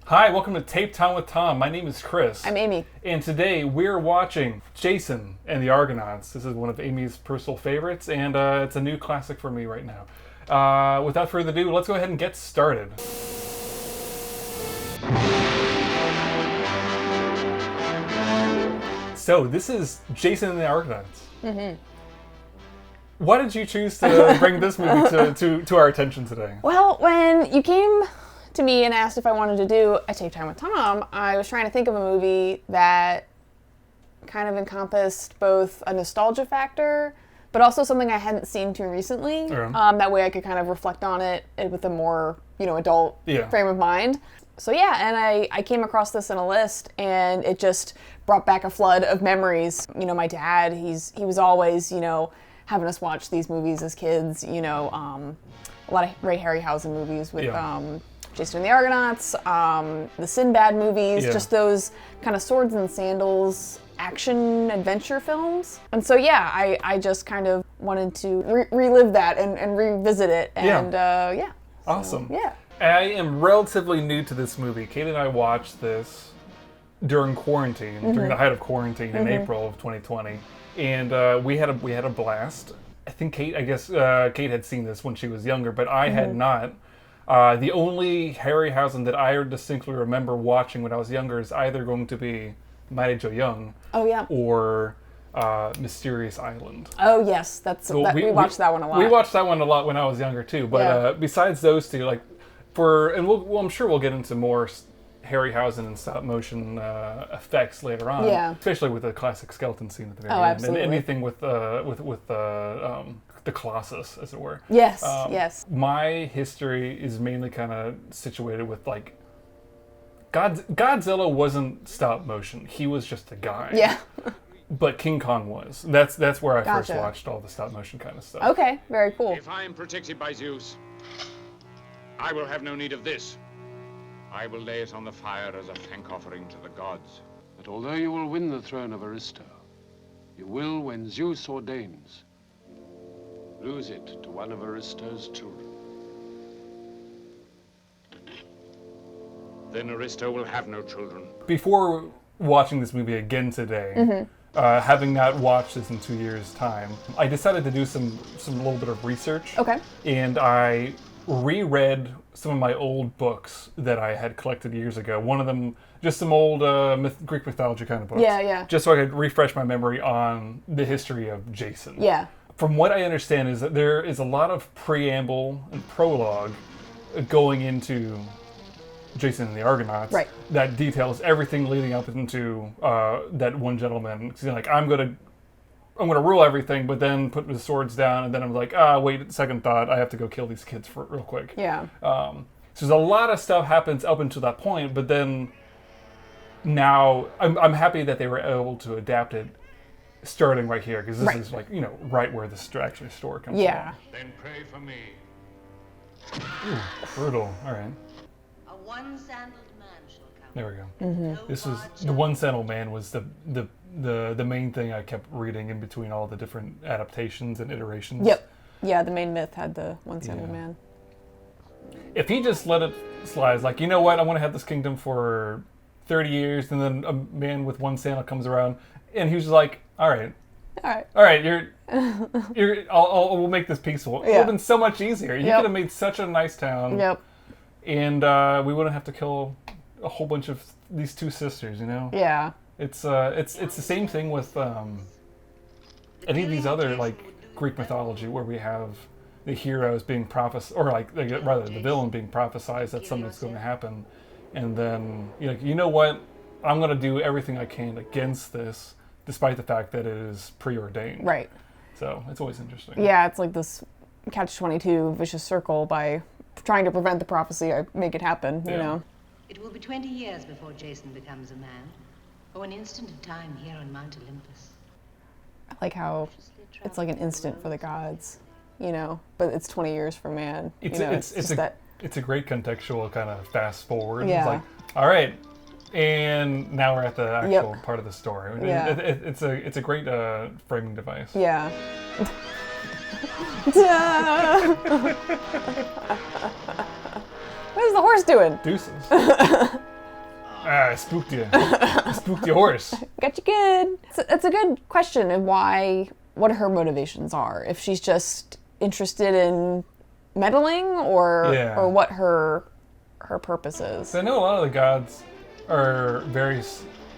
Hi, welcome to Tape Time with Tom. My name is Chris. I'm Amy. And today we're watching Jason and the Argonauts. This is one of Amy's personal favorites, and it's a new classic for me right now. Without further ado, let's go ahead and get started. So, this is Jason and the Argonauts. Mm-hmm. Why did you choose to bring this movie to our attention today? Well, when you came to me and asked if I wanted to do a Tape Time with Tom, I was trying to think of a movie that kind of encompassed both a nostalgia factor, but also something I hadn't seen too recently. That way I could kind of reflect on it with a more, adult frame of mind. So yeah, and I came across this in a list, and it just brought back a flood of memories. My dad, he was always, having us watch these movies as kids, a lot of Ray Harryhausen movies with Jason and the Argonauts, the Sinbad movies, just those kind of swords and sandals action adventure films. And so I just kind of wanted to relive that and revisit it. And Awesome. Yeah. I am relatively new to this movie. Kate and I watched this during quarantine, during the height of quarantine in April of 2020. And we had a blast. I think Kate had seen this when she was younger, but I had not. The only Harryhausen that I distinctly remember watching when I was younger is either going to be Mighty Joe Young or Mysterious Island. Oh yes, we watched that one a lot. We watched that one a lot when I was younger too. But besides those two, I'm sure we'll get into more Harryhausen and stop motion effects later on. Yeah. Especially with the classic skeleton scene at the very end. Absolutely. And anything with the Colossus, as it were. Yes, yes. My history is mainly kind of situated with Godzilla wasn't stop motion. He was just a guy. Yeah. But King Kong was. That's where I first watched all the stop motion kind of stuff. Okay, very cool. If I am protected by Zeus, I will have no need of this. I will lay it on the fire as a thank offering to the gods. But although you will win the throne of Aristo, you will, when Zeus ordains, lose it to one of Aristo's children. Then Aristo will have no children. Before watching this movie again today, having not watched this in 2 years' time, I decided to do some little bit of research. Okay. And I reread some of my old books that I had collected years ago. One of them, just some old Greek mythology kind of books. Yeah. Just so I could refresh my memory on the history of Jason. Yeah. From what I understand is that there is a lot of preamble and prologue going into Jason and the Argonauts that details everything leading up into that one gentleman. He's like, I'm gonna rule everything, but then put the swords down, and then I'm like, wait, second thought, I have to go kill these kids real quick. Yeah. So there's a lot of stuff happens up until that point, but then now I'm happy that they were able to adapt it starting right here, because this is right where the actually story comes from. Then pray for me. Ooh, brutal. All right. A one-sandaled man shall come. There we go. This was the one-sandaled man was the main thing I kept reading in between all the different adaptations and iterations. Yep. Yeah, the main myth had the one-sandaled man. If he just let it slide, like, you know what, I want to have this kingdom for 30 years, and then a man with one sandal comes around, and he was just like, all right, we'll make this peaceful. It would have been so much easier. You could have made such a nice town. Yep. And we wouldn't have to kill a whole bunch of these two sisters, Yeah. It's the same thing with any of these other Greek mythology where we have the heroes being rather the villain being prophesized that something's going to happen, and then you know what, I'm going to do everything I can against this, despite the fact that it is preordained. Right. So it's always interesting. Yeah, it's like this catch-22 vicious circle. By trying to prevent the prophecy, I make it happen. You know. It will be 20 years before Jason becomes a man, or an instant of time here on Mount Olympus. I like how it's like an instant for the gods, but it's 20 years for man. It's a great contextual kind of fast forward. Yeah. It's like, all right, and now we're at the actual part of the story. Yeah. It's a great framing device. Yeah. What is the horse doing? Deuces. I spooked you. I spooked your horse. Got you good. It's a good question of what her motivations are. If she's just interested in meddling, or what her purpose is. So I know a lot of the gods are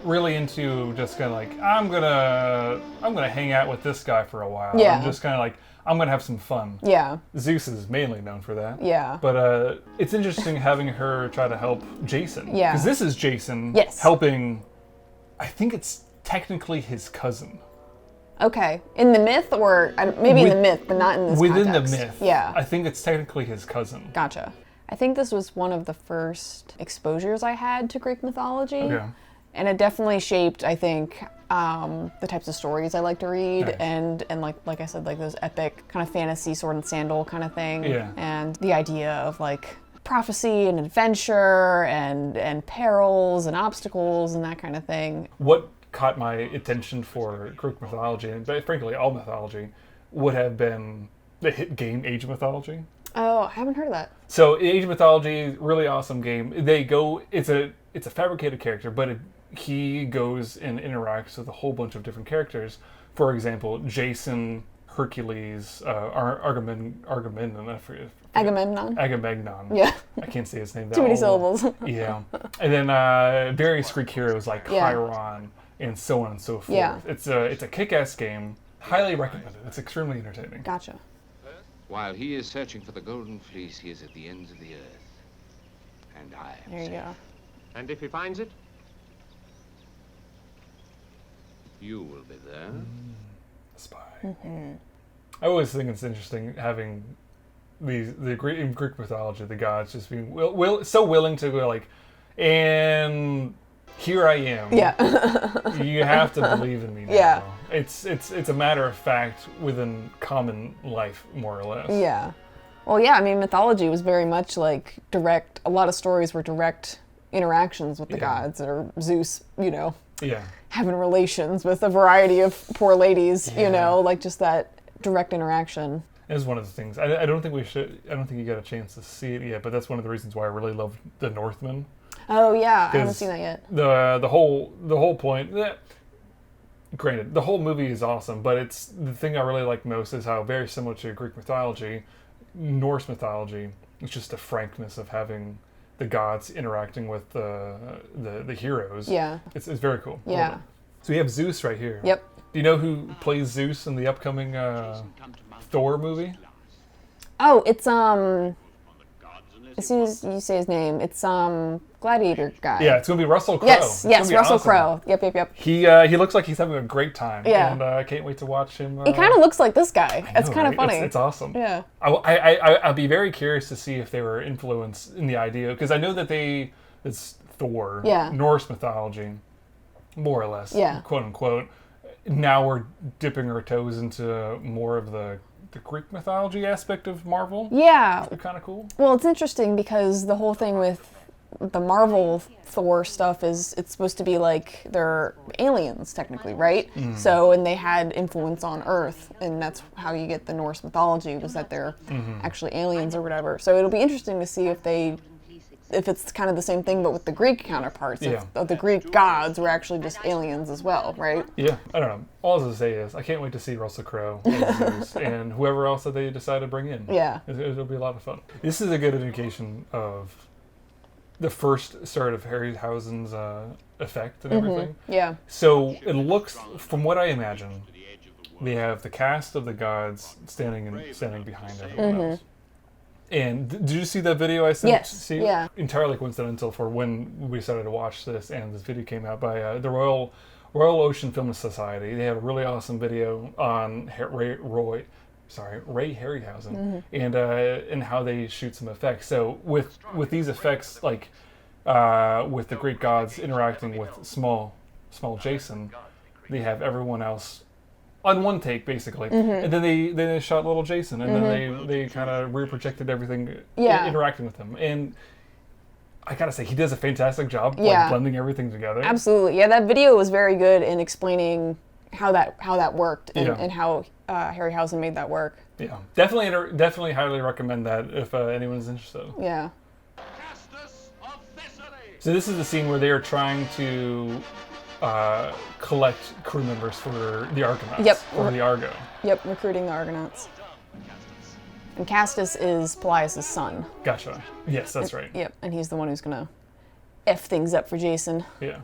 really into just kind of like, I'm gonna hang out with this guy for a while. Yeah. I'm just kind of like, I'm gonna have some fun. Yeah. Zeus is mainly known for that. Yeah. But it's interesting having her try to help Jason. Yeah. Because this is Jason helping, I think it's technically his cousin. Okay. In the myth, or maybe in the myth, but not in this within context. the myth. Yeah. I think it's technically his cousin. Gotcha. I think this was one of the first exposures I had to Greek mythology. Okay. And it definitely shaped, I think, the types of stories I like to read, Nice. and like I said, like those epic kind of fantasy sword and sandal kind of thing. Yeah. And the idea of like prophecy and adventure and perils and obstacles and that kind of thing. What caught my attention for Greek mythology, and frankly all mythology, would have been the hit game Age of Mythology. Oh, I haven't heard of that. So Age of Mythology, really awesome game. It's a fabricated character, but he goes and interacts with a whole bunch of different characters. For example, Jason, Hercules, Agamemnon, I forget. Agamemnon. Yeah. I can't say his name. Too many syllables. Yeah. And then various Greek heroes like Yeah. Chiron and so on and so forth. Yeah. It's a kick-ass game. Highly recommended. It's extremely entertaining. Gotcha. While he is searching for the golden fleece, he is at the ends of the earth. And I am There you safe. go. And if he finds it? You will be there. Spy. Mm-hmm. I always think it's interesting having the Greek mythology, the gods just being so willing to go like, and here I am. Yeah. You have to believe in me now. Yeah. It's a matter of fact within common life, more or less. Yeah. Well, yeah, I mean, mythology was very much like direct, a lot of stories were direct interactions with the gods, or Zeus, Yeah. having relations with a variety of poor ladies, like just that direct interaction. It was one of the things. I don't think you got a chance to see it yet, but that's one of the reasons why I really love The Northman. Oh, yeah, I haven't 'Cause seen that yet. The whole point. Granted, the whole movie is awesome, but it's the thing I really like most is how very similar to Greek mythology, Norse mythology. It's just the frankness of having the gods interacting with the heroes. Yeah. It's very cool. Yeah. Love it. So we have Zeus right here. Yep. Do you know who plays Zeus in the upcoming Thor movie? Oh, it's, as soon as you say his name, it's, Gladiator guy. Yeah, it's gonna be Russell Crowe. Yes, Russell awesome. Crowe. Yep. He looks like he's having a great time. Yeah. And I can't wait to watch him. He kind of looks like this guy. I It's know, kind of right? funny. It's awesome. Yeah. I'd be very curious to see if they were influenced in the idea, because I know that it's Thor, Yeah. Norse mythology, more or less, Yeah. quote unquote. Now we're dipping our toes into more of the Greek mythology aspect of Marvel. Yeah. They're kind of cool. Well, it's interesting because the whole thing with the Marvel Thor stuff is it's supposed to be like they're aliens technically, right? So, and they had influence on Earth, and that's how you get the Norse mythology, was that they're actually aliens or whatever. So it'll be interesting to see if it's kind of the same thing but with the Greek counterparts. Yeah. If the Greek gods were actually just aliens as well, right? Yeah, I don't know. All I was gonna say is I can't wait to see Russell Crowe and Zeus and whoever else that they decide to bring in. Yeah. It'll be a lot of fun. This is a good indication of the first start of Harryhausen's effect and everything. Yeah. So it looks, from what I imagine, we have the cast of the gods standing behind everyone else. And did you see that video I sent? Yes, yeah. Entirely coincidental for when we started to watch this, and this video came out by the Royal Ocean Film Society. They have a really awesome video on Ray Harryhausen and how they shoot some effects. So with these effects, like with the Greek gods interacting with small Jason, they have everyone else on one take basically, and then they shot little Jason, and then they kind of reprojected everything interacting with him. And I gotta say, he does a fantastic job like blending everything together. Absolutely. Yeah, that video was very good in explaining how that worked and how Harryhausen made that work. Yeah, definitely highly recommend that if anyone's interested. Yeah. So So this is the scene where they are trying to collect crew members for the Argonauts. Yep. Or the Argo. Yep, recruiting the Argonauts. And Castus is Pelias' son. Gotcha. Yes, that's right. Yep, and he's the one who's gonna F things up for Jason. Yeah.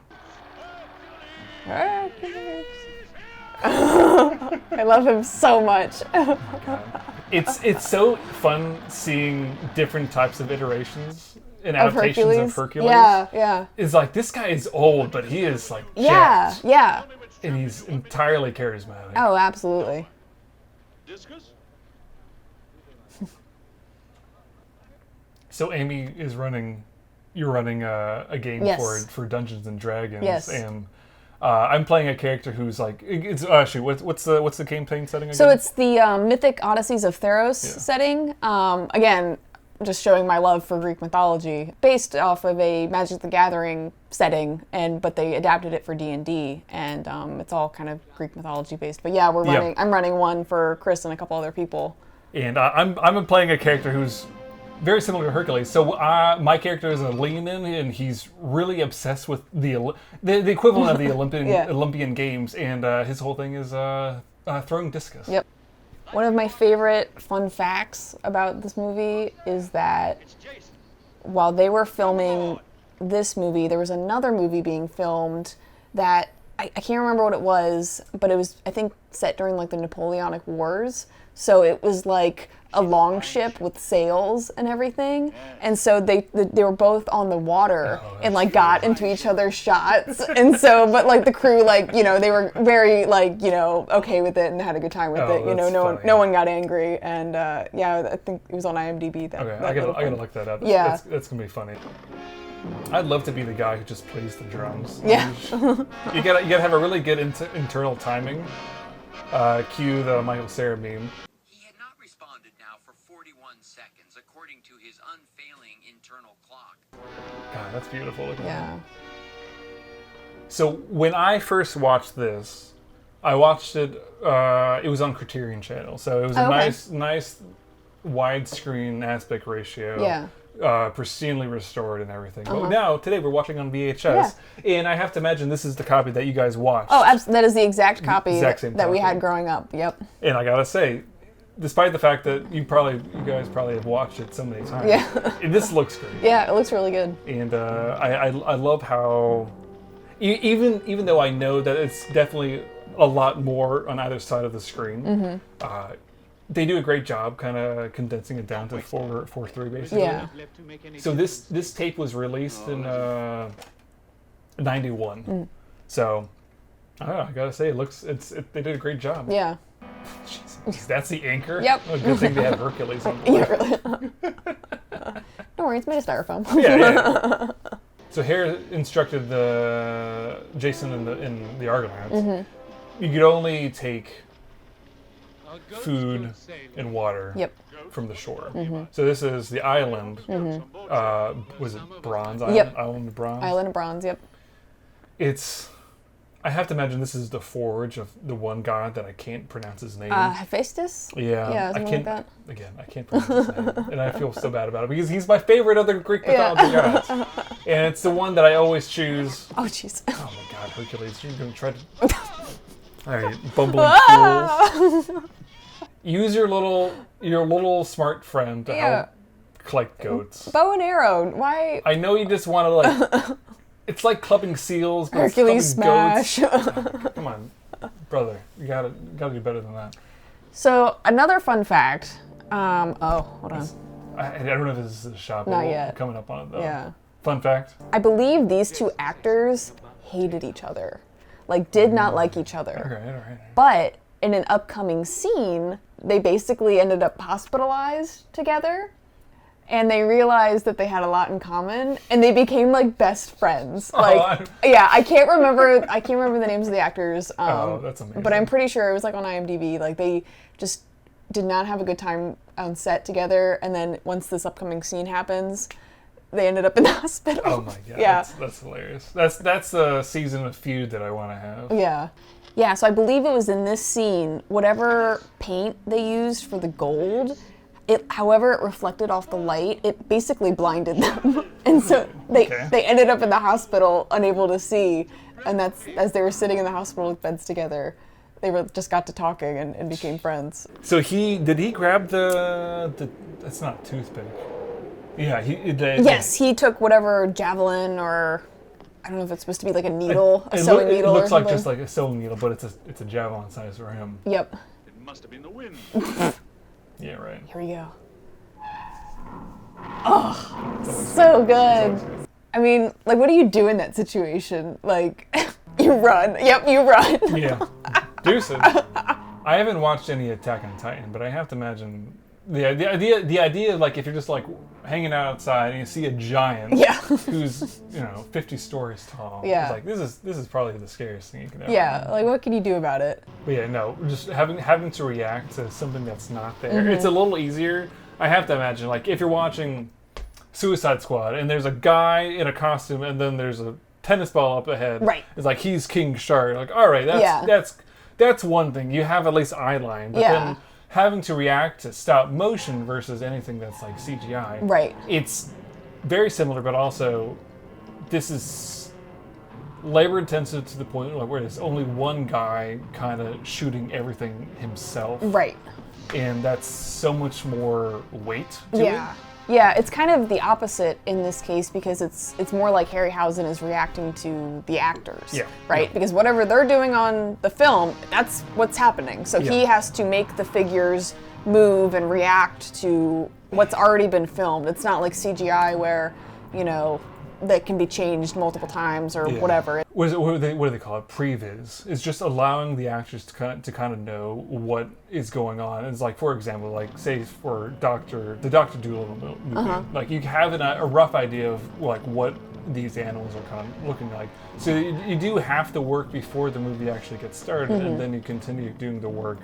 I love him so much. It's so fun seeing different types of iterations and adaptations of Hercules. Yeah, yeah. It's like, this guy is old, but he is like Yeah, jacked. yeah. And he's entirely charismatic. Oh, absolutely. Discus? So Amy is running, you're running a game Yes. for Dungeons and Dragons. Yes. And I'm playing a character who's like, it's actually, what's the campaign setting again? So it's the Mythic Odysseys of Theros setting. Again, just showing my love for Greek mythology, based off of a Magic the Gathering setting, but they adapted it for D&D, and it's all kind of Greek mythology based. But yeah, I'm running one for Chris and a couple other people. And I'm playing a character who's very similar to Hercules. So my character is a layman, and he's really obsessed with the equivalent of the Olympian Games, and his whole thing is throwing discus. Yep. One of my favorite fun facts about this movie is that while they were filming this movie, there was another movie being filmed that I can't remember what it was, but it was, I think, set during like the Napoleonic Wars. So it was like a long ship with sails and everything, and so they were both on the water and like got into each other's shots, and so but like the crew, like, you know, they were very like, you know, okay with it and had a good time with it. You know, no one got angry, and yeah, I think it was on IMDb. I gotta look that up. That's gonna be funny. I'd love to be the guy who just plays the drums. Yeah. you gotta have a really good internal timing. Cue the Michael Cera meme. He had not responded now for 41 seconds, according to his unfailing internal clock. God, that's beautiful. Yeah. So when I first watched this, I watched it. It was on Criterion Channel, so it was a nice widescreen aspect ratio. Yeah. Pristinely restored and everything. But now, today, we're watching on VHS, and I have to imagine this is the copy that you guys watched. Oh, that is the exact copy that we copy. had growing up. Yep. And I gotta say, despite the fact that you guys probably have watched it so many times, this looks great. Yeah, it looks really good. And I love how, even though I know that it's definitely a lot more on either side of the screen, they do a great job kind of condensing it down to 4:3 basically. Yeah. So this tape was released in 91. So I don't know, I gotta say they did a great job. Yeah. Jeez, that's the anchor? Yep. Oh, good thing they had Hercules on board. Yeah, really. Don't worry, it's made of styrofoam. Yeah. So Hera instructed Jason and the Argonauts. You could only take food and water from the shore. So this is the island. Was it Bronze Island? Yep. Island of Bronze? Island of Bronze, yep. I have to imagine this is the forge of the one god that I can't pronounce his name. Hephaestus? Yeah. Yeah, something like that. Again, I can't pronounce his name. And I feel so bad about it because he's my favorite of the Greek mythology gods. And it's the one that I always choose. Oh, jeez. Oh my god, Hercules, you're going to try to... All right, bumbling fools. Use your little smart friend to help collect goats. Bow and arrow. Why? I know you just want to like. It's like clubbing seals, but Hercules it's clubbing smash. goats. Come on, brother, you gotta do better than that. So another fun fact. Hold on. I don't know if this is a shot. Not yet. Coming up on it though. Yeah. Fun fact. I believe these two actors hated each other, like did not like each other. All right. But in an upcoming scene, they basically ended up hospitalized together, and they realized that they had a lot in common, and they became like best friends. Like, I can't remember the names of the actors. That's amazing. But I'm pretty sure it was like on IMDb. Like they just did not have a good time on set together, and then once this upcoming scene happens, they ended up in the hospital. Oh my god. Yeah. That's hilarious. That's a season of feud that I want to have. Yeah. Yeah, so I believe it was in this scene, whatever paint they used for the gold However, it reflected off the light. It basically blinded them, and so they ended up in the hospital unable to see. And that's as they were sitting in the hospital with beds together, they just got to talking and became friends. So did he grab the that's not a toothpick. Yeah, yes, he took whatever javelin or I don't know if it's supposed to be like a needle, a sewing needle. It looks or like just like a sewing needle, but it's a javelin size for him. Yep. It must have been the wind. Yeah, right. Here we go. Oh, so good. I mean, like, what do you do in that situation? Like, you run. Yep, you run. Yeah. Deuces. I haven't watched any Attack on Titan, but I have to imagine the idea of like if you're just like hanging out outside and you see a giant who's 50 stories tall. Yeah. It's like this is probably the scariest thing you can ever. Yeah. Like, what can you do about it? But yeah, no, just having to react to something that's not there. It's a little easier. I have to imagine, like, if you're watching Suicide Squad and there's a guy in a costume and then there's a tennis ball up ahead. Right. It's like he's King Shark. Like, all right, that's one thing. You have at least eye line, but then having to react to stop motion versus anything that's like CGI. Right. It's very similar, but also this is labor intensive to the point where there's only one guy kind of shooting everything himself. Right. And that's so much more weight to it. Yeah, it's kind of the opposite in this case because it's more like Harryhausen is reacting to the actors, right? Yeah. Because whatever they're doing on the film, that's what's happening. So he has to make the figures move and react to what's already been filmed. It's not like CGI where, that can be changed multiple times or whatever. What do they call it? Previs. It's just allowing the actors to kind of know what is going on. It's like, for example, like say for the Dr. Dolittle movie, like you have a rough idea of like what these animals are kind of looking like. So you do have to work before the movie actually gets started, and then you continue doing the work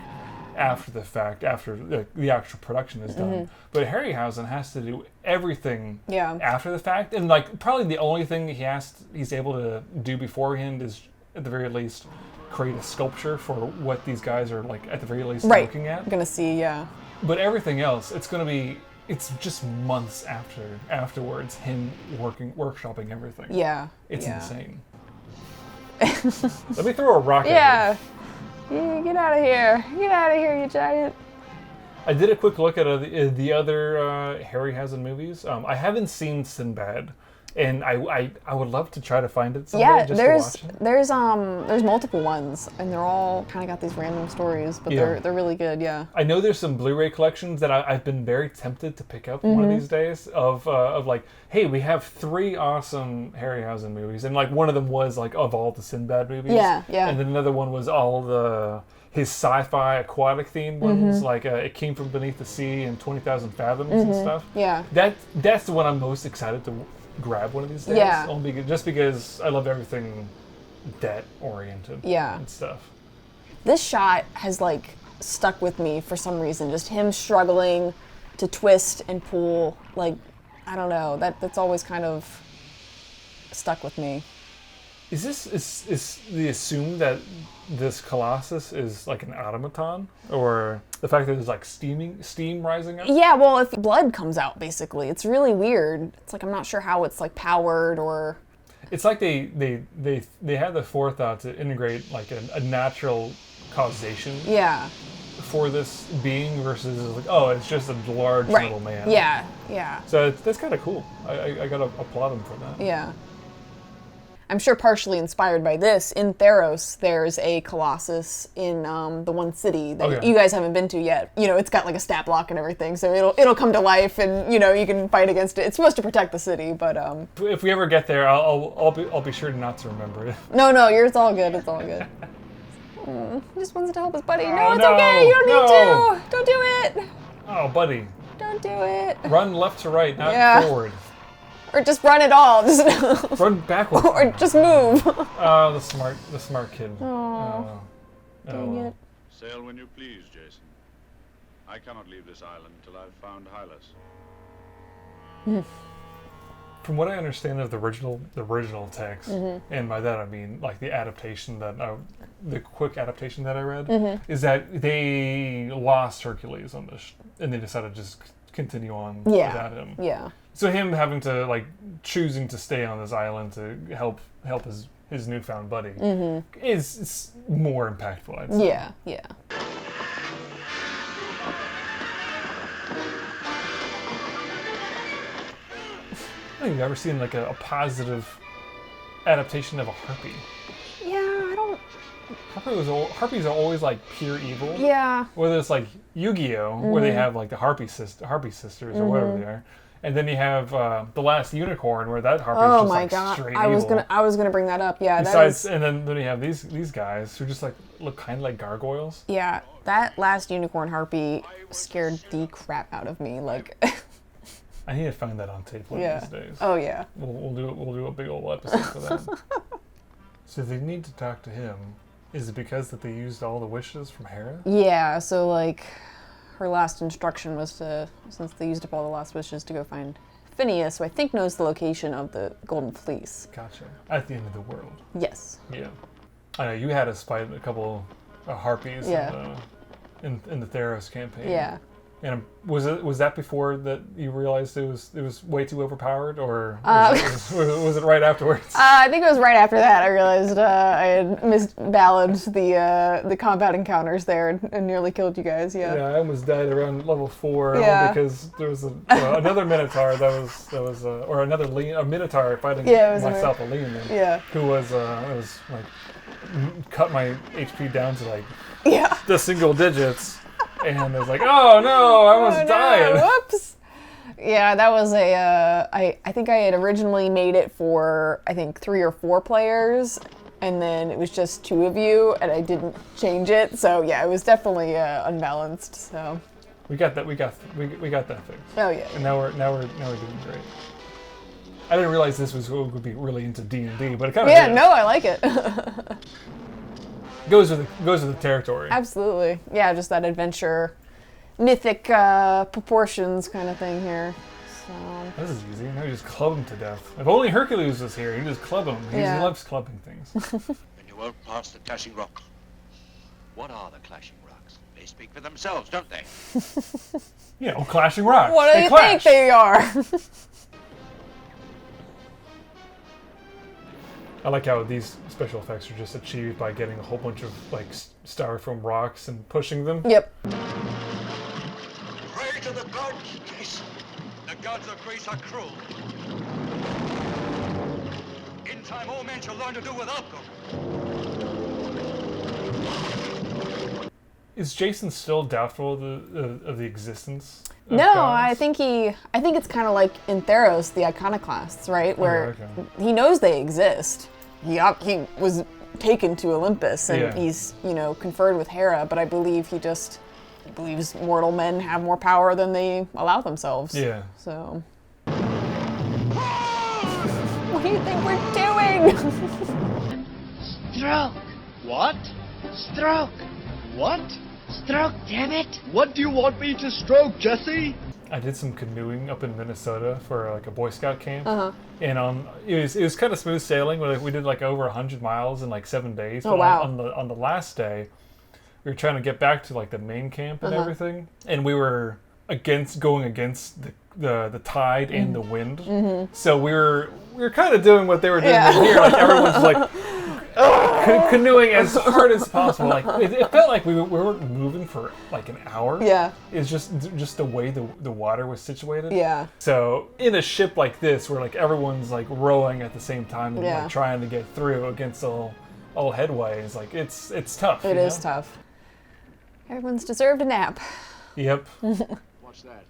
after the fact, after the actual production is done. But Harryhausen has to do everything after the fact, and like probably the only thing he's able to do beforehand is at the very least create a sculpture for what these guys are like at the very least looking at. I'm gonna see, But everything else, it's just months afterwards him workshopping everything. Yeah. It's insane. Let me throw a rock at you. Get out of here. Get out of here, you giant. I did a quick look at the other Harryhausen movies. I haven't seen Sinbad, and I would love to try to find it someday just to watch it. There's multiple ones, and they're all kind of got these random stories, but they're really good. Yeah. I know there's some Blu-ray collections that I've been very tempted to pick up one of these days of like, hey, we have 3 awesome Harryhausen movies, and like one of them was like of all the Sinbad movies. Yeah. And then another one was all his sci-fi aquatic themed ones, like It Came From Beneath the Sea and 20,000 Fathoms and stuff. Yeah. That's the one I'm most excited to grab one of these days. Yeah. Just because I love everything debt oriented and stuff. This shot has like stuck with me for some reason. Just him struggling to twist and pull. Like, I don't know. That's always kind of stuck with me. Is the assume that this Colossus is like an automaton, or the fact that there's like steam rising up? Yeah, well, if blood comes out, basically, it's really weird. It's like I'm not sure how it's like powered or. It's like they had the forethought to integrate like a natural causation. Yeah. For this being versus like, oh, it's just a large little man. Yeah. So that's kind of cool. I gotta applaud him for that. Yeah. I'm sure partially inspired by this. In Theros, there's a Colossus in the one city that you guys haven't been to yet. It's got like a stat block and everything, so it'll come to life, and you can fight against it. It's supposed to protect the city, but if we ever get there, I'll be sure not to remember it. No, it's all good. It's all good. He just wants to help his buddy. Oh, it's okay. You don't need to. Don't do it. Oh, buddy. Don't do it. Run left to right, not forward. Or just run it all. Just run backwards. Or just move. Oh, the smart kid. Oh, dang it. Sail when you please, Jason. I cannot leave this island till I've found Hylas. From what I understand of the original text, and by that I mean like the adaptation the quick adaptation that I read, is that they lost Hercules on this, and they decided to just continue on without him. Yeah. So him having to like choosing to stay on this island to help his newfound buddy is more impactful, I'd say. Yeah. Yeah. I don't think I've ever seen like a positive adaptation of a harpy. Yeah, I don't. Harpies are always like pure evil. Yeah. Whether it's like Yu-Gi-Oh, where they have like the Harpy sisters or whatever they are, and then you have the Last Unicorn, where that harpy is just my like God. straight I was evil. gonna bring that up. Yeah. Besides, and then you have these guys who just like look kind of like gargoyles. Yeah, that Last Unicorn harpy scared the crap out of me. Like. I need to find that on tape one of these days. Oh yeah. We'll do a big old episode for that. So they need to talk to him. Is it because that they used all the wishes from Hera? Yeah. So like, her last instruction was since they used up all the last wishes, to go find Phineas, who I think knows the location of the Golden Fleece. Gotcha. At the end of the world. Yes. Yeah. I know you had us fight a couple harpies in the Theros campaign. Yeah. And was that before that you realized it was way too overpowered, or was it right afterwards? I think it was right after that I realized I had misbalanced the combat encounters there and nearly killed you guys. Yeah. Yeah, I almost died around level 4 because there was another Minotaur or a Minotaur fighting myself, a Leonin, who was like cut my HP down to like the single digits. And I was like, oh no, I almost died. Whoops. Yeah, that was I think I had originally made it for, I think, 3 or 4 players, and then it was just 2 of you, and I didn't change it. So yeah, it was definitely unbalanced. So we got that fixed. Oh yeah. And now we're doing great. I didn't realize this would be really into D&D, but it kind of is. No, I like it. Goes with the territory. Absolutely. Yeah, just that adventure, mythic proportions kind of thing here. So. This is easy. Now you just club him to death. If only Hercules was here, he'd just club him. He loves clubbing things. And you won't pass the clashing rocks. What are the clashing rocks? They speak for themselves, don't they? Clashing rocks. What do you think they are? I like how these special effects are just achieved by getting a whole bunch of like styrofoam rocks and pushing them. Yep. Pray to the gods, Jason. The gods of Greece are cruel. In time, all men shall learn to do without them. Is Jason still doubtful of the existence of No, gods? I think it's kind of like in Theros, the iconoclasts, right? Where he knows they exist. He was taken to Olympus and he's, conferred with Hera, but I believe he believes mortal men have more power than they allow themselves. Yeah. So. What do you think we're doing? Stroke. What? Stroke. What? Stroke, damn it. What do you want me to stroke, Jesse? I did some canoeing up in Minnesota for like a Boy Scout camp, and it was kind of smooth sailing. We did like over 100 miles in like 7 days. Oh wow! On the last day, we were trying to get back to like the main camp and everything, and we were going against the tide and the wind. So we were kind of doing what they were doing here. Like everyone's like canoeing as hard as possible. Like it felt like we weren't moving for like an hour. Yeah. It's just the way the water was situated. Yeah. So in a ship like this, where like everyone's like rowing at the same time and like trying to get through against all headways, like it's tough. It is tough. Everyone's deserved a nap. Yep. Watch that.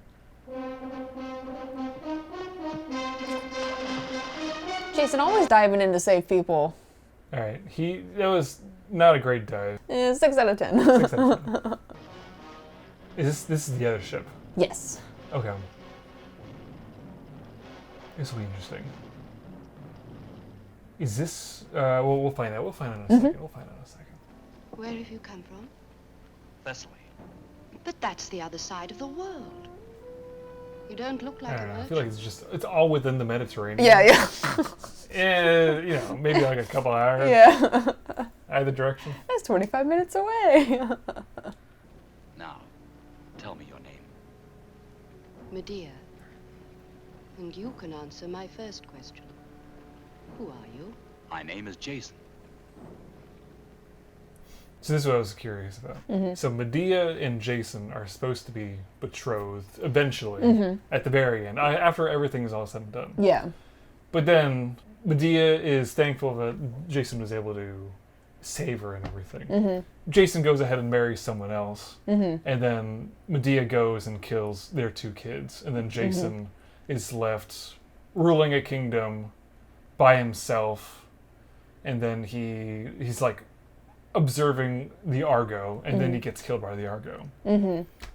Jason always diving in to save people. All right. That was not a great dive. 6 out of 10. 6 out of 10. This is the other ship? Yes. Okay. This will be interesting. Is this? We'll find out. We'll find out in a second. We'll find out in a second. Where have you come from? Thessaly. But that's the other side of the world. You don't look like I a don't know. I merchant. feel like it's all within the Mediterranean. Yeah. And, maybe like a couple hours. Yeah. Either direction. That's 25 minutes away. Now, tell me your name. Medea. And you can answer my first question. Who are you? My name is Jason. So this is what I was curious about. So Medea and Jason are supposed to be betrothed eventually at the very end, after everything is all said and done. Yeah. But then Medea is thankful that Jason was able to save her and everything. Jason goes ahead and marries someone else, and then Medea goes and kills their 2 kids, and then Jason is left ruling a kingdom by himself, and then he's like observing the Argo, and then he gets killed by the Argo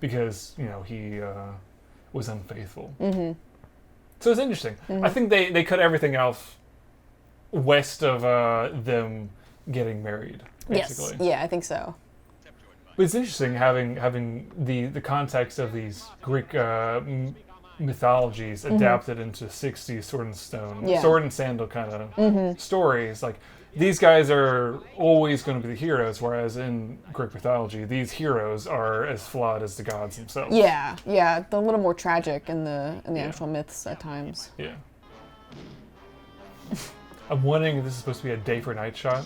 because he was unfaithful. So it's interesting. I think they cut everything else west of them getting married, basically. Yes. Yeah, I think so. But it's interesting having the context of these Greek mythologies adapted into 60s Sword and Stone, Sword and Sandal kind of stories. Like, these guys are always going to be the heroes, whereas in Greek mythology, these heroes are as flawed as the gods themselves. Yeah, they're a little more tragic in the actual myths at times. Yeah. I'm wondering if this is supposed to be a day for night shot.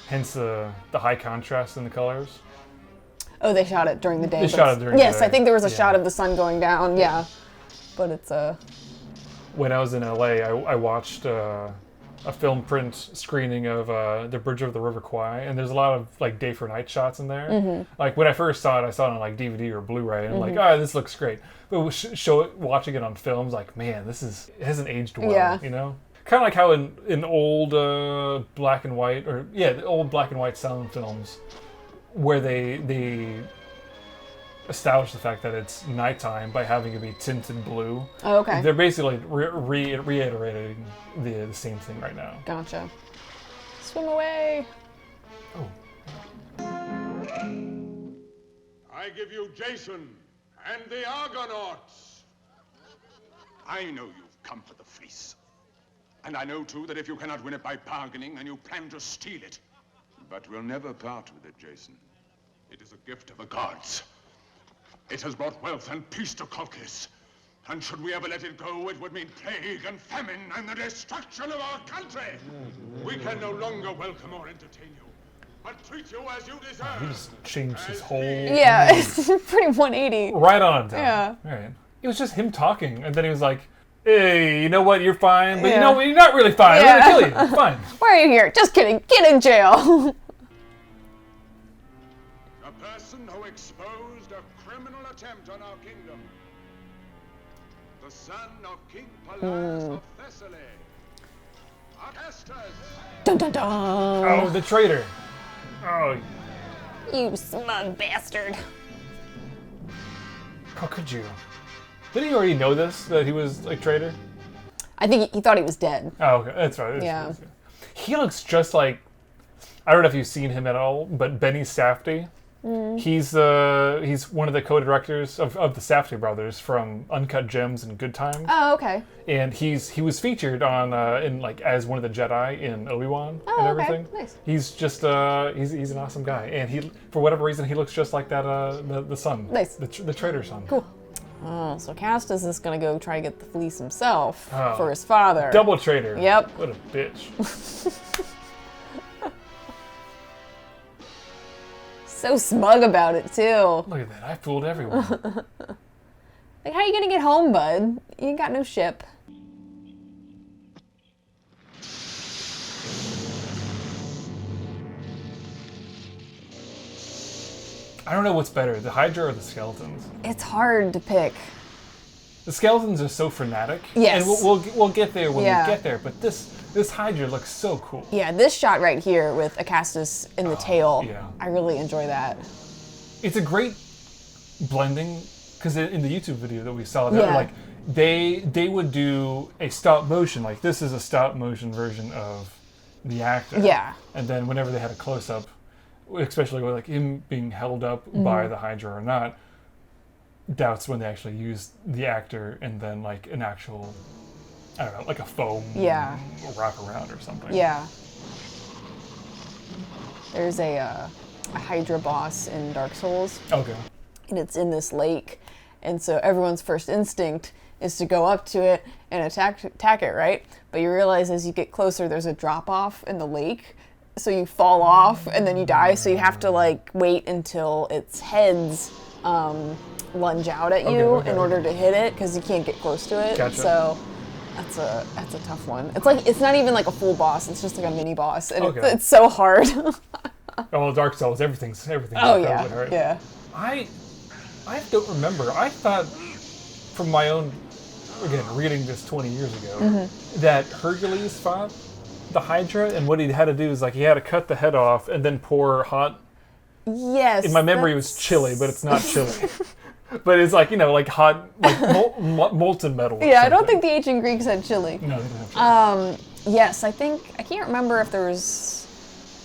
Hence the high contrast in the colors. Oh, they shot it during the day. They shot it during the Yes, day. I think there was a shot of the sun going down, yeah. But it's When I was in LA, I watched a film print screening of The Bridge over the River Kwai, and there's a lot of like day for night shots in there. Like, when I first saw it, I saw it on like DVD or Blu-ray, and like, this looks great. But watching it on films, like, man, it hasn't aged well. Yeah. Kind of like how in old black and white, the old black and white sound films, where they establish the fact that it's nighttime by having it be tinted blue. Oh, okay. They're basically reiterating the same thing right now. Gotcha. Swim away. Oh. I give you Jason and the Argonauts. I know you've come for the fleece. And I know, too, that if you cannot win it by bargaining, then you plan to steal it. But we'll never part with it, Jason. It is a gift of the gods. It has brought wealth and peace to Colchis. And should we ever let it go, it would mean plague and famine and the destruction of our country. We can no longer welcome or entertain you, but treat you as you deserve. He just changed his whole... Yeah, it's pretty 180. Right on down. Yeah. Right. It was just him talking, and then he was like, hey, you know what, you're fine, but you know what, you're not really fine. I'm gonna kill you. It's fine. Why are you here? Just kidding. Get in jail. A person who exposed a criminal attempt on our kingdom. The son of King Pelias of Thessaly. Augustus. Dun dun dun. Oh, the traitor. Oh, You smug bastard. how could you? Didn't he already know this, that he was a traitor? I think he thought he was dead. Oh, okay, that's right. Yeah. He looks just like, I don't know if you've seen him at all, but Benny Safdie. He's one of the co-directors of the Safdie brothers from Uncut Gems and Good Times. Oh, okay. And he was featured on in like as one of the Jedi in Obi-Wan Oh, and okay. everything. Nice. He's just he's an awesome guy, and he, for whatever reason, he looks just like that the son. Nice. The traitor son. Cool. Oh, so Castus is gonna go try to get the fleece himself Oh. for his father. Double traitor. Yep. What a bitch. So smug about it too. Look at that. I fooled everyone. Like, how are you gonna get home, bud? You ain't got no ship. I don't know what's better, the Hydra or the skeletons. It's hard to pick. The skeletons are so frenetic. Yes. And we'll get there when Yeah. we get there. But this Hydra looks so cool. Yeah, this shot right here with Acastus in the tail, yeah. I really enjoy that. It's a great blending, because in the YouTube video that we saw, Yeah. like they would do a stop motion, like this is a stop motion version of the actor. Yeah. And then whenever they had a close up, especially with like him being held up by the Hydra or not, doubts when they actually used the actor and then like an actual, I don't know, like a foam wraparound or something. Yeah. There's a Hydra boss in Dark Souls. Okay. And it's in this lake. And so everyone's first instinct is to go up to it and attack it, right? But you realize as you get closer, there's a drop-off in the lake. So you fall off and then you die. So you have to like wait until its heads lunge out at you in order to hit it, because you can't get close to it. Gotcha. So that's a tough one. It's like, it's not even like a full boss. It's just like a mini boss, and it's so hard. Oh, Dark Souls, everything's. Oh yeah, COVID, right? yeah. I don't remember. I thought from my own, again, reading this 20 years ago, that Hercules fought the Hydra, and what he had to do is like he had to cut the head off and then pour hot. Yes. In my memory, it was chili, but it's not chili. But it's like, you know, like hot, like molten metal. Yeah, I don't think the ancient Greeks had chili. No, they didn't have chili. Yes, I can't remember if there was.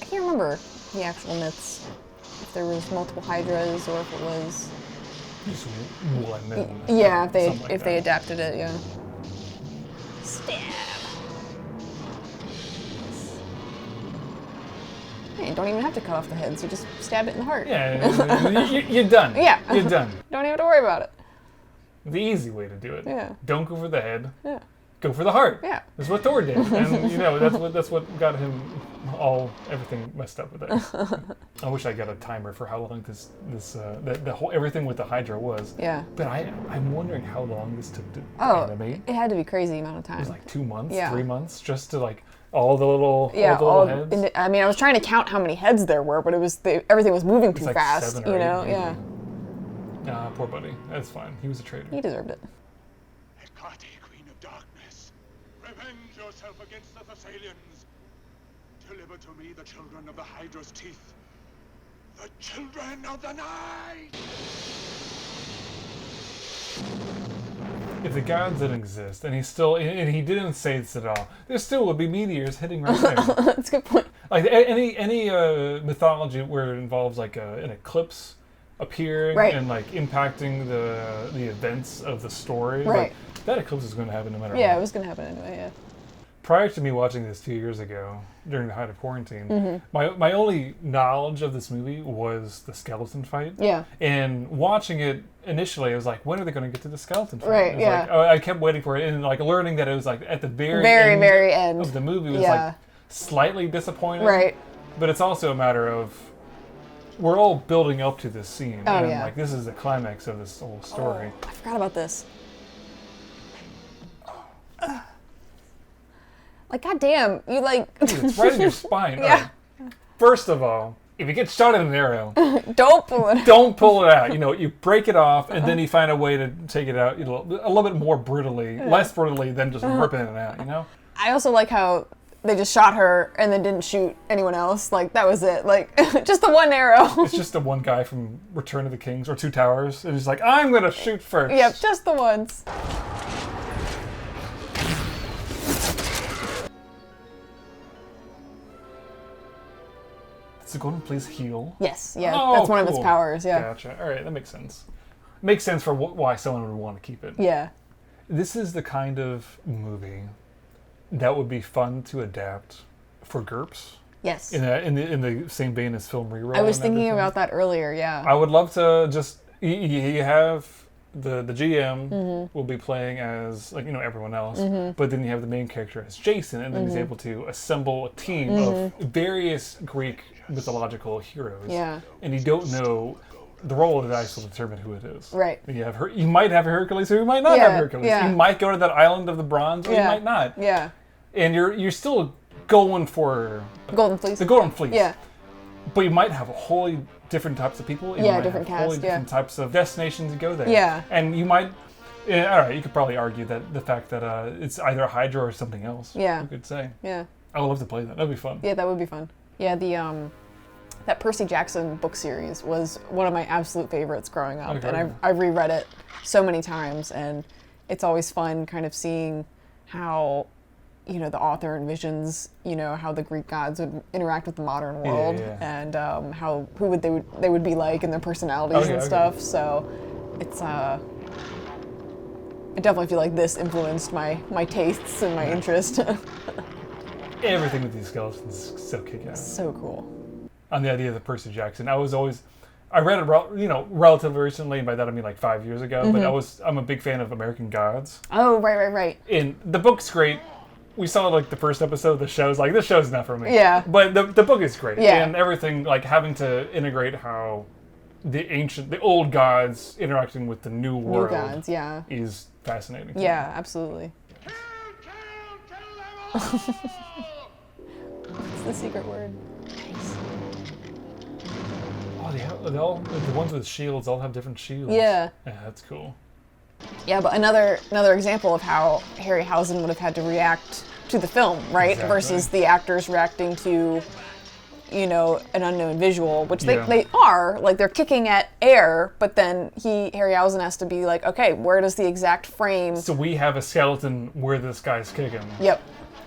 I can't remember the actual myths. If there was multiple Hydras or if it was. Just one. Yeah, if they they adapted it, yeah. Stab. Yeah, you don't even have to cut off the heads. You just stab it in the heart. Yeah, you're done. Yeah. You're done. Don't even have to worry about it. The easy way to do it. Yeah. Don't go for the head. Yeah. Go for the heart. Yeah. That's what Thor did, and you know that's what got him everything messed up with it. I wish I got a timer for how long the whole everything with the Hydra was. Yeah. But I'm wondering how long this took to animate. It had to be crazy amount of time. It was like 2 months, Yeah. 3 months, just to like all the little heads. I mean, I was trying to count how many heads there were, but it was everything was moving too like fast. 7 or You 8 know, maybe. yeah. Nah, poor buddy. That's fine. He was a traitor. He deserved it. Hecate, Queen of Darkness, revenge yourself against the Thessalians. Deliver to me the children of the Hydra's teeth, the children of the night! If the gods didn't exist, and he didn't say this at all, there still would be meteors hitting right there. That's a good point. Like any mythology where it involves like an eclipse appearing and like impacting the events of the story, Right. like, that eclipse is going to happen no matter what. Yeah, it was going to happen anyway, yeah. Prior to me watching this 2 years ago, during the height of quarantine, my only knowledge of this movie was the skeleton fight. Yeah. And watching it initially, I was like, when are they going to get to the skeleton fight? Right, It was yeah. like, I kept waiting for it, and like learning that it was like at the very end of the movie was like slightly disappointing. Right. But it's also a matter of we're all building up to this scene. Oh, and yeah. like this is the climax of this whole story. Oh, I forgot about this. Like, goddamn, you like... Dude, it's right in your spine. Yeah. Right. First of all, if you get shot at an arrow, don't pull it out. Don't pull it out. You know, you break it off, and then you find a way to take it out, you know, a little bit more brutally, less brutally than just ripping it out, you know? I also like how they just shot her and then didn't shoot anyone else. Like, that was it. Like, just the one arrow. It's just the one guy from Return of the Kings, or Two Towers, and he's like, I'm going to shoot first. Yep, just the ones. Does the golden please heal? Yes, yeah, Oh, that's one of its cool. powers, yeah. Gotcha. All right, that makes sense. Makes sense for why someone would want to keep it. Yeah. This is the kind of movie that would be fun to adapt for GURPS. Yes. In the same vein as film reroll. I was thinking about that earlier, yeah. I would love to just you have the GM will be playing as, like, you know, everyone else, but then you have the main character as Jason, and then he's able to assemble a team of various Greek mythological heroes. Yeah. And you don't know. The roll of the dice will determine who it is. Right. You might have a Hercules, or you might not have Hercules. Yeah. You might go to that island of the bronze, or you might not. Yeah. And you're still going for Golden Fleece. the Golden Fleece. Yeah. But you might have wholly different types of people. You Yeah, might different have wholly cast, different types of destinations to go there. Yeah. And you might, all right, you could probably argue that the fact that it's either a Hydra or something else. Yeah. You could say. Yeah. I would love to play that. That'd be fun. Yeah, that would be fun. Yeah, that Percy Jackson book series was one of my absolute favorites growing up, Okay. and I've reread it so many times, and it's always fun kind of seeing how, you know, the author envisions, you know, how the Greek gods would interact with the modern world, and who they would be like and their personalities and stuff. So it's I definitely feel like this influenced my tastes and my interest. Everything with these skeletons is so kick-ass. So cool. On the idea of the Percy Jackson, I read it, relatively recently, and by that I mean like 5 years ago. But I'm a big fan of American Gods. Oh, right. And the book's great. We saw like the first episode of the show. It's like, this show's not for me. Yeah. But the book is great. Yeah. And everything, like having to integrate how the old gods interacting with the new world gods, yeah. is fascinating. Yeah, absolutely. What's the secret word? Nice. Oh, the ones with shields all have different shields. Yeah. Yeah, that's cool. Yeah, but another example of how Harryhausen would have had to react to the film, right? Exactly. Versus the actors reacting to, an unknown visual, which they are. Like, they're kicking at air, but then Harryhausen has to be like, okay, where does the exact frame... So we have a skeleton where this guy's kicking. Yep.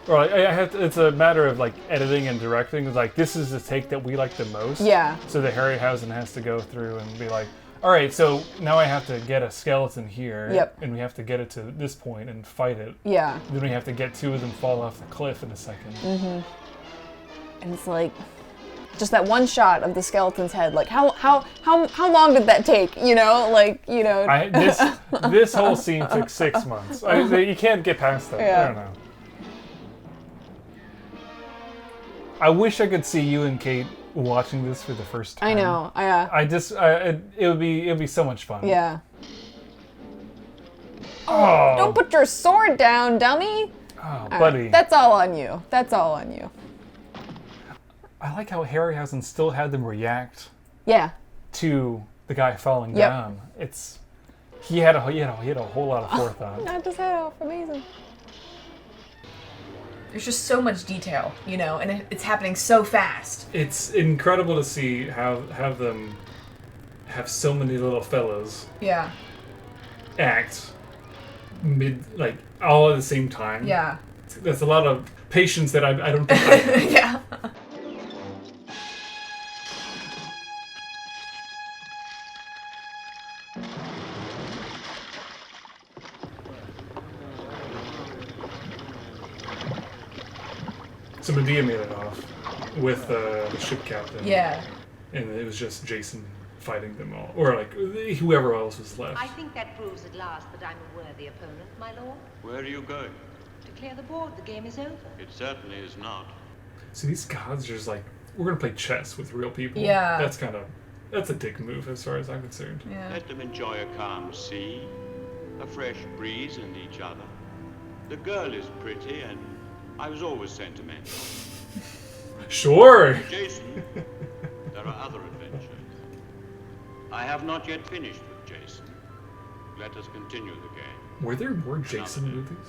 Or it's a matter of like editing and directing. It's like, this is the take that we like the most. Yeah. So the Harryhausen has to go through and be like, all right, so now I have to get a skeleton here. Yep. And we have to get it to this point and fight it. Yeah. Then we have to get two of them fall off the cliff in a second. Mm-hmm. And it's like, just that one shot of the skeleton's head. Like, how long did that take? This whole scene took 6 months. You can't get past that. Yeah. I don't know. I wish I could see you and Kate watching this for the first time. I know. It would be so much fun. Yeah. Oh, Don't put your sword down, dummy. Oh, buddy. Right. That's all on you. I like how Harryhausen still had them react. Yeah. To the guy falling down. He had a whole lot of forethought. Not just head off. Amazing. There's just so much detail, and it's happening so fast. It's incredible to see have them have so many little fellows. Yeah. Act all at the same time. Yeah. That's a lot of patience that I don't think I have. Yeah. So Medea made it off with the ship captain. Yeah. And it was just Jason fighting them all. Or whoever else was left. I think that proves at last that I'm a worthy opponent, my lord. Where are you going? To clear the board, the game is over. It certainly is not. So these gods are just like, we're going to play chess with real people. Yeah. That's a dick move as far as I'm concerned. Yeah. Let them enjoy a calm sea, a fresh breeze and each other. The girl is pretty and I was always sentimental. Sure. Jason, there are other adventures. I have not yet finished with Jason. Let us continue the game. Were there more Jason movies?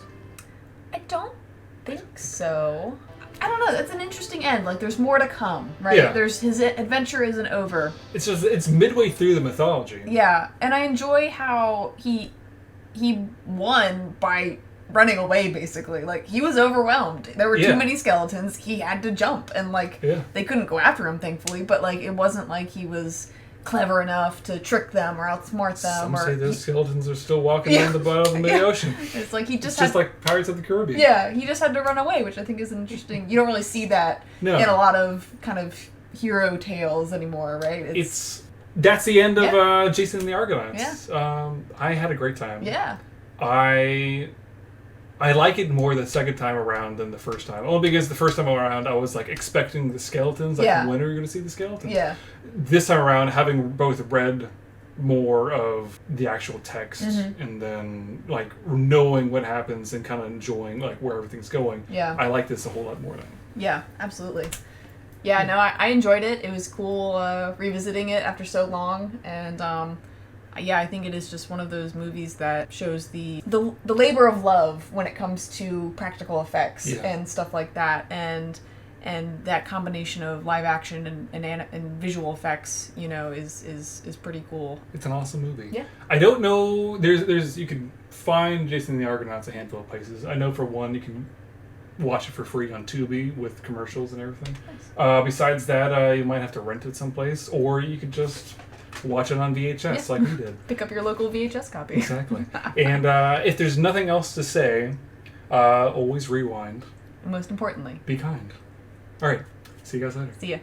I don't think so. I don't know. That's an interesting end. Like, there's more to come, right? Yeah. His adventure isn't over. It's midway through the mythology. Yeah, and I enjoy how he won by running away, basically. Like, he was overwhelmed. There were too many skeletons. He had to jump, and they couldn't go after him, thankfully. But it wasn't like he was clever enough to trick them or outsmart them. Some say those skeletons are still walking on the bottom of the ocean. It's like it's just like Pirates of the Caribbean. Yeah, he just had to run away, which I think is interesting. You don't really see that in a lot of kind of hero tales anymore, right? That's the end of Jason and the Argonauts. Yeah. I had a great time. Yeah. I like it more the second time around than the first time. Only because the first time around I was expecting the skeletons. When are you going to see the skeletons? Yeah. This time around, having both read more of the actual text and then knowing what happens and kind of enjoying where everything's going. Yeah. I like this a whole lot more now. Yeah, absolutely. Yeah, no, I enjoyed it. It was cool revisiting it after so long, and I think it is just one of those movies that shows the labor of love when it comes to practical effects and stuff like that, and that combination of live action and visual effects, is pretty cool. It's an awesome movie. Yeah. I don't know. There's you can find Jason and the Argonauts a handful of places. I know for one you can watch it for free on Tubi with commercials and everything. Nice. Besides that, you might have to rent it someplace, or you could just watch it on VHS like we did. Pick up your local VHS copy. Exactly. And if there's nothing else to say, always rewind. Most importantly, be kind. All right. See you guys later. See ya.